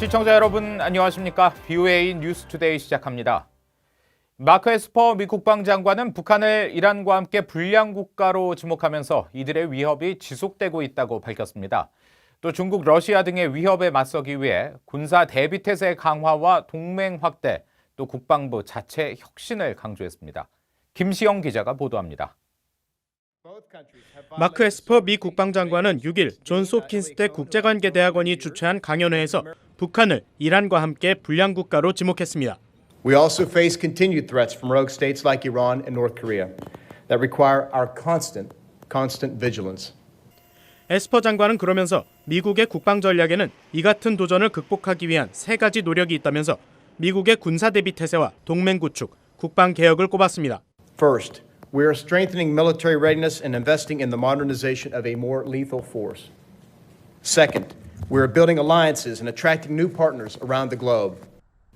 시청자 여러분 안녕하십니까? BOA 뉴스투데이 시작합니다. 마크 에스퍼 미 국방장관은 북한을 이란과 함께 불량 국가로 지목하면서 이들의 위협이 지속되고 있다고 밝혔습니다. 또 중국, 러시아 등의 위협에 맞서기 위해 군사 대비태세 강화와 동맹 확대, 또 국방부 자체 혁신을 강조했습니다. 김시영 기자가 보도합니다. 마크 에스퍼 미 국방장관은 6일 존스 홉킨스대 국제관계대학원이 주최한 강연회에서 북한을 이란과 함께 불량 국가로 지목했습니다. We also face continued threats from rogue states like Iran and North Korea that require our constant vigilance. 에스퍼 장관은 그러면서 미국의 국방 전략에는 이 같은 도전을 극복하기 위한 세 가지 노력이 있다면서 미국의 군사 대비 태세와 동맹 구축, 국방 개혁을 꼽았습니다. First, we are strengthening military readiness and investing in the modernization of a more lethal force. Second, we are building alliances and attracting new partners around the globe.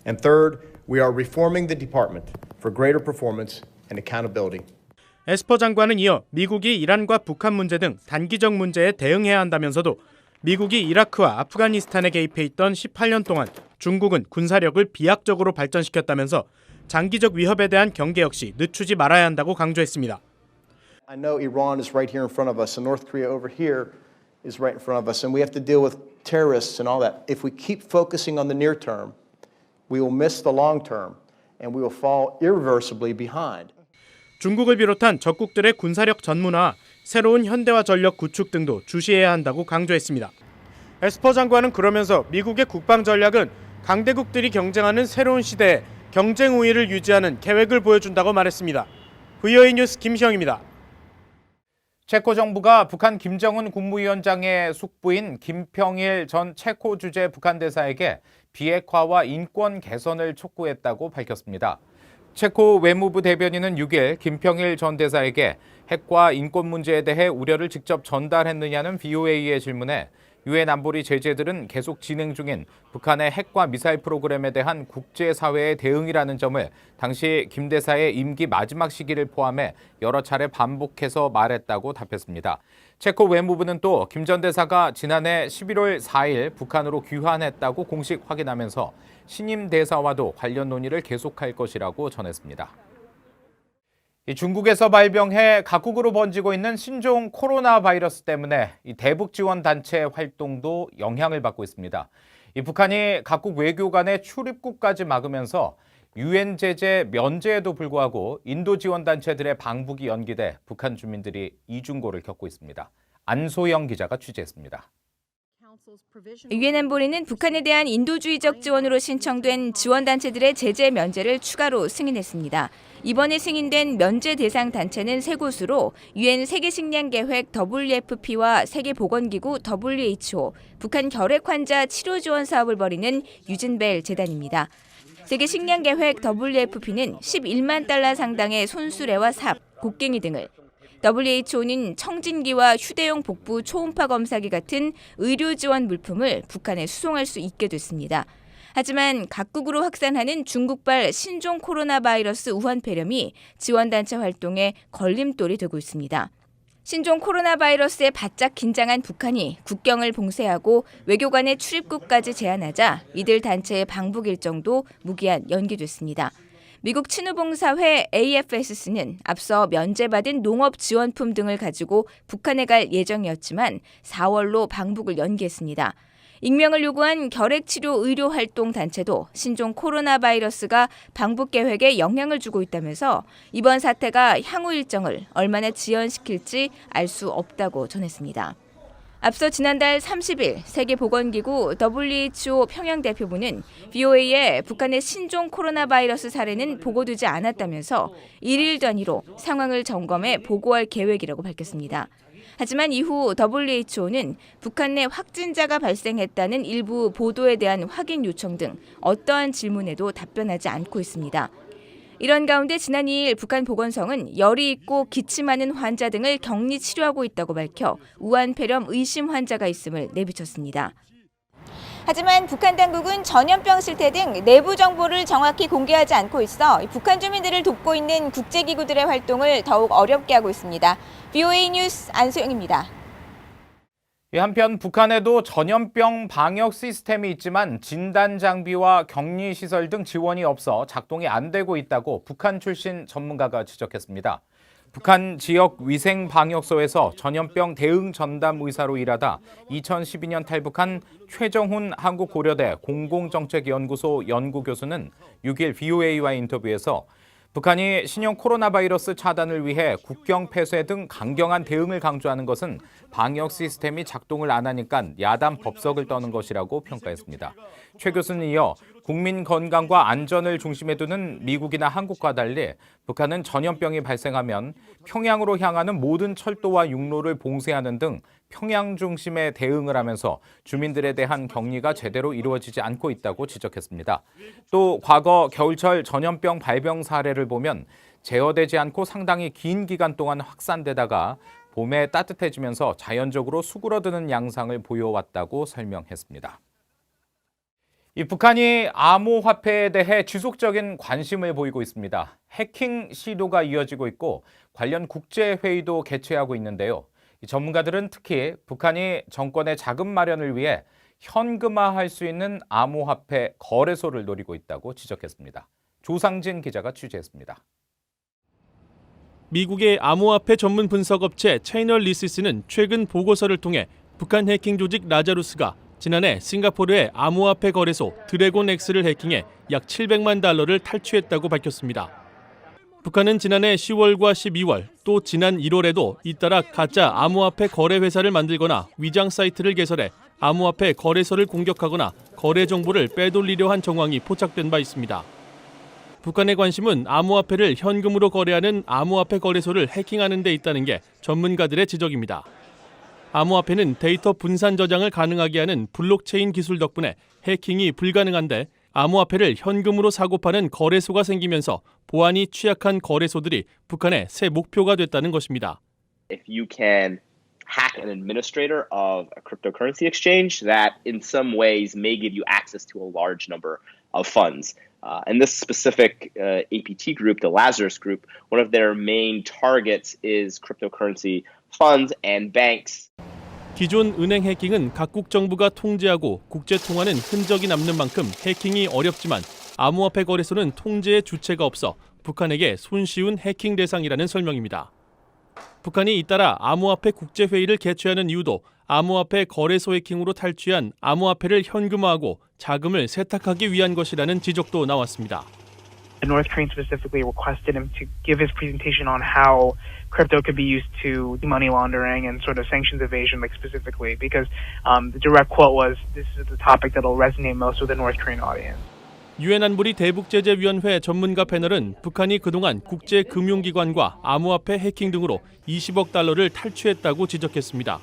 And third, we are reforming the department for greater performance and accountability. 에스퍼 장관은 이어 미국이 이란과 북한 문제 등 단기적 문제에 대응해야 한다면서도 미국이 이라크와 아프가니스탄에 개입해 있던 18년 동안 중국은 군사력을 비약적으로 발전시켰다면서 장기적 위협에 대한 경계 역시 늦추지 말아야 한다고 강조했습니다. I know Iran is right here in front of us and North Korea over here is right in front of us and we have to deal with terrorists and all that. If we keep focusing on the near term, we will miss the long term and we will fall irreversibly behind. 중국을 비롯한 적국들의 군사력 전문화, 새로운 현대화 전력 구축 등도 주시해야 한다고 강조했습니다. 에스퍼 장관은 그러면서 미국의 국방 전략은 강대국들이 경쟁하는 새로운 시대에 경쟁 우위를 유지하는 계획을 보여준다고 말했습니다. BOA 뉴스 김시영입니다. 체코 정부가 북한 김정은 국무위원장의 숙부인 김평일 전 체코 주재 북한 대사에게 비핵화와 인권 개선을 촉구했다고 밝혔습니다. 체코 외무부 대변인은 6일 김평일 전 대사에게 핵과 인권 문제에 대해 우려를 직접 전달했느냐는 BOA의 질문에 유엔 안보리 제재들은 계속 진행 중인 북한의 핵과 미사일 프로그램에 대한 국제사회의 대응이라는 점을 당시 김 대사의 임기 마지막 시기를 포함해 여러 차례 반복해서 말했다고 답했습니다. 체코 외무부는 또 김 전 대사가 지난해 11월 4일 북한으로 귀환했다고 공식 확인하면서 신임 대사와도 관련 논의를 계속할 것이라고 전했습니다. 중국에서 발병해 각국으로 번지고 있는 신종 코로나 바이러스 때문에 대북 지원 단체 활동도 영향을 받고 있습니다. 북한이 각국 외교 간의 출입국까지 막으면서 유엔 제재 면제에도 불구하고 인도 지원 단체들의 방북이 연기돼 북한 주민들이 이중고를 겪고 있습니다. 안소영 기자가 취재했습니다. 유엔 안보리는 북한에 대한 인도주의적 지원으로 신청된 지원단체들의 제재 면제를 추가로 승인했습니다. 이번에 승인된 면제 대상 단체는 세 곳으로 유엔 세계식량계획 WFP와 세계보건기구 WHO, 북한 결핵 환자 치료 지원 사업을 벌이는 유진벨 재단입니다. 세계식량계획 WFP는 11만 달러 상당의 손수레와 삽, 곡괭이 등을, WHO는 청진기와 휴대용 복부 초음파 검사기 같은 의료 지원 물품을 북한에 수송할 수 있게 됐습니다. 하지만 각국으로 확산하는 중국발 신종 코로나 바이러스 우한 폐렴이 지원단체 활동에 걸림돌이 되고 있습니다. 신종 코로나 바이러스에 바짝 긴장한 북한이 국경을 봉쇄하고 외교관의 출입국까지 제한하자 이들 단체의 방북 일정도 무기한 연기됐습니다. 미국 친후봉사회 AFSC는 앞서 면제받은 농업 지원품 등을 가지고 북한에 갈 예정이었지만 4월로 방북을 연기했습니다. 익명을 요구한 결핵치료 의료활동 단체도 신종 코로나 바이러스가 방북 계획에 영향을 주고 있다면서 이번 사태가 향후 일정을 얼마나 지연시킬지 알 수 없다고 전했습니다. 앞서 지난달 30일 세계보건기구 WHO 평양대표부는 BOA에 북한의 신종 코로나 바이러스 사례는 보고되지 않았다면서 1일 단위로 상황을 점검해 보고할 계획이라고 밝혔습니다. 하지만 이후 WHO는 북한 내 확진자가 발생했다는 일부 보도에 대한 확인 요청 등 어떠한 질문에도 답변하지 않고 있습니다. 이런 가운데 지난 2일 북한 보건성은 열이 있고 기침하는 환자 등을 격리 치료하고 있다고 밝혀 우한 폐렴 의심 환자가 있음을 내비쳤습니다. 하지만 북한 당국은 전염병 실태 등 내부 정보를 정확히 공개하지 않고 있어 북한 주민들을 돕고 있는 국제기구들의 활동을 더욱 어렵게 하고 있습니다. BOA 뉴스 안소영입니다. 한편 북한에도 전염병 방역 시스템이 있지만 진단 장비와 격리 시설 등 지원이 없어 작동이 안 되고 있다고 북한 출신 전문가가 지적했습니다. 북한 지역 위생방역소에서 전염병 대응 전담 의사로 일하다 2012년 탈북한 최정훈 한국고려대 공공정책연구소 연구교수는 6일 VOA와 인터뷰에서 북한이 신형 코로나 바이러스 차단을 위해 국경 폐쇄 등 강경한 대응을 강조하는 것은 방역 시스템이 작동을 안 하니까 야단 법석을 떠는 것이라고 평가했습니다. 최 교수는 이어 국민 건강과 안전을 중심에 두는 미국이나 한국과 달리 북한은 전염병이 발생하면 평양으로 향하는 모든 철도와 육로를 봉쇄하는 등 평양 중심의 대응을 하면서 주민들에 대한 격리가 제대로 이루어지지 않고 있다고 지적했습니다. 또 과거 겨울철 전염병 발병 사례를 보면 제어되지 않고 상당히 긴 기간 동안 확산되다가 봄에 따뜻해지면서 자연적으로 수그러드는 양상을 보여왔다고 설명했습니다. 이 북한이 암호화폐에 대해 지속적인 관심을 보이고 있습니다. 해킹 시도가 이어지고 있고 관련 국제회의도 개최하고 있는데요. 이 전문가들은 특히 북한이 정권의 자금 마련을 위해 현금화할 수 있는 암호화폐 거래소를 노리고 있다고 지적했습니다. 조상진 기자가 취재했습니다. 미국의 암호화폐 전문 분석업체 채널리시스는 최근 보고서를 통해 북한 해킹 조직 라자루스가 지난해 싱가포르의 암호화폐 거래소 드래곤X를 해킹해 약 700만 달러를 탈취했다고 밝혔습니다. 북한은 지난해 10월과 12월 또 지난 1월에도 잇따라 가짜 암호화폐 거래 회사를 만들거나 위장 사이트를 개설해 암호화폐 거래소를 공격하거나 거래 정보를 빼돌리려 한 정황이 포착된 바 있습니다. 북한의 관심은 암호화폐를 현금으로 거래하는 암호화폐 거래소를 해킹하는 데 있다는 게 전문가들의 지적입니다. 암호화폐는 데이터 분산 저장을 가능하게 하는 블록체인 기술 덕분에 해킹이 불가능한데 암호화폐를 현금으로 사고 파는 거래소가 생기면서 보안이 취약한 거래소들이 북한의 새 목표가 됐다는 것입니다. If you can hack an administrator of a cryptocurrency exchange, that in some ways may give you access to a large number of funds. And this specific APT group, the Lazarus Group, one of their main targets is cryptocurrency funds and banks. 기존 은행 해킹은 각국 정부가 통제하고 국제 통화는 흔적이 남는 만큼 해킹이 어렵지만 암호화폐 거래소는 통제의 주체가 없어 북한에게 손쉬운 해킹 대상이라는 설명입니다. 북한이 잇따라 암호화폐 국제회의를 개최하는 이유도 암호화폐 거래소 해킹으로 탈취한 암호화폐를 현금화하고 자금을 세탁하기 위한 것이라는 지적도 나왔습니다. North Korea specifically requested him to give his presentation on how crypto could be used to money laundering and sort of sanctions evasion, like specifically, because the direct quote was, "This is the topic that'll resonate most with the North Korean audience." 유엔 안보리 대북제재위원회 전문가 패널은 북한이 그동안 국제금융기관과 암호화폐 해킹 등으로 20억 달러를 탈취했다고 지적했습니다.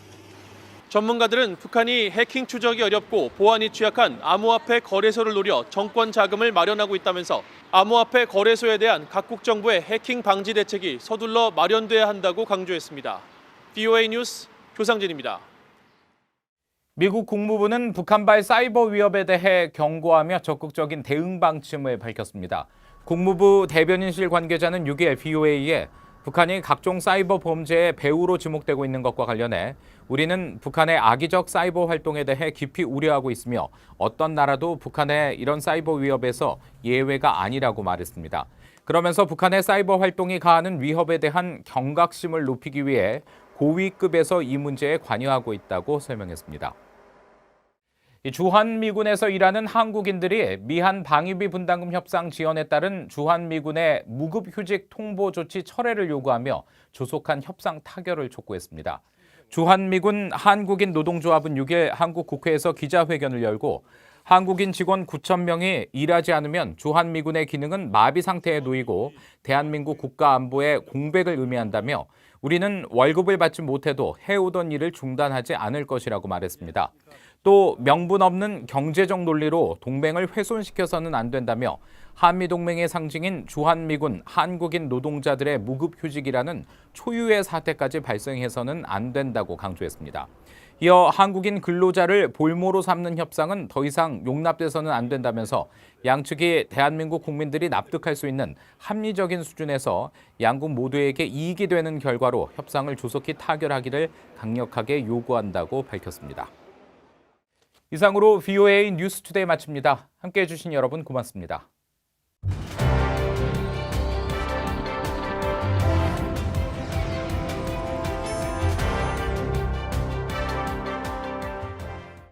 전문가들은 북한이 해킹 추적이 어렵고 보안이 취약한 암호화폐 거래소를 노려 정권 자금을 마련하고 있다면서 암호화폐 거래소에 대한 각국 정부의 해킹 방지 대책이 서둘러 마련돼야 한다고 강조했습니다. VOA 뉴스 조상진입니다. 미국 국무부는 북한발 사이버 위협에 대해 경고하며 적극적인 대응 방침을 밝혔습니다. 국무부 대변인실 관계자는 6일 VOA에 북한이 각종 사이버 범죄의 배후로 지목되고 있는 것과 관련해 우리는 북한의 악의적 사이버 활동에 대해 깊이 우려하고 있으며 어떤 나라도 북한의 이런 사이버 위협에서 예외가 아니라고 말했습니다. 그러면서 북한의 사이버 활동이 가하는 위협에 대한 경각심을 높이기 위해 고위급에서 이 문제에 관여하고 있다고 설명했습니다. 주한미군에서 일하는 한국인들이 미한 방위비 분담금 협상 지연에 따른 주한미군의 무급휴직 통보 조치 철회를 요구하며 조속한 협상 타결을 촉구했습니다. 주한미군 한국인 노동조합은 6일 한국 국회에서 기자회견을 열고 한국인 직원 9,000명이 일하지 않으면 주한미군의 기능은 마비 상태에 놓이고 대한민국 국가 안보에 공백을 의미한다며 우리는 월급을 받지 못해도 해오던 일을 중단하지 않을 것이라고 말했습니다. 또 명분 없는 경제적 논리로 동맹을 훼손시켜서는 안 된다며 한미동맹의 상징인 주한미군 한국인 노동자들의 무급휴직이라는 초유의 사태까지 발생해서는 안 된다고 강조했습니다. 이어 한국인 근로자를 볼모로 삼는 협상은 더 이상 용납돼서는 안 된다면서 양측이 대한민국 국민들이 납득할 수 있는 합리적인 수준에서 양국 모두에게 이익이 되는 결과로 협상을 조속히 타결하기를 강력하게 요구한다고 밝혔습니다. 이상으로 VOA 뉴스투데이 마칩니다. 함께해 주신 여러분 고맙습니다.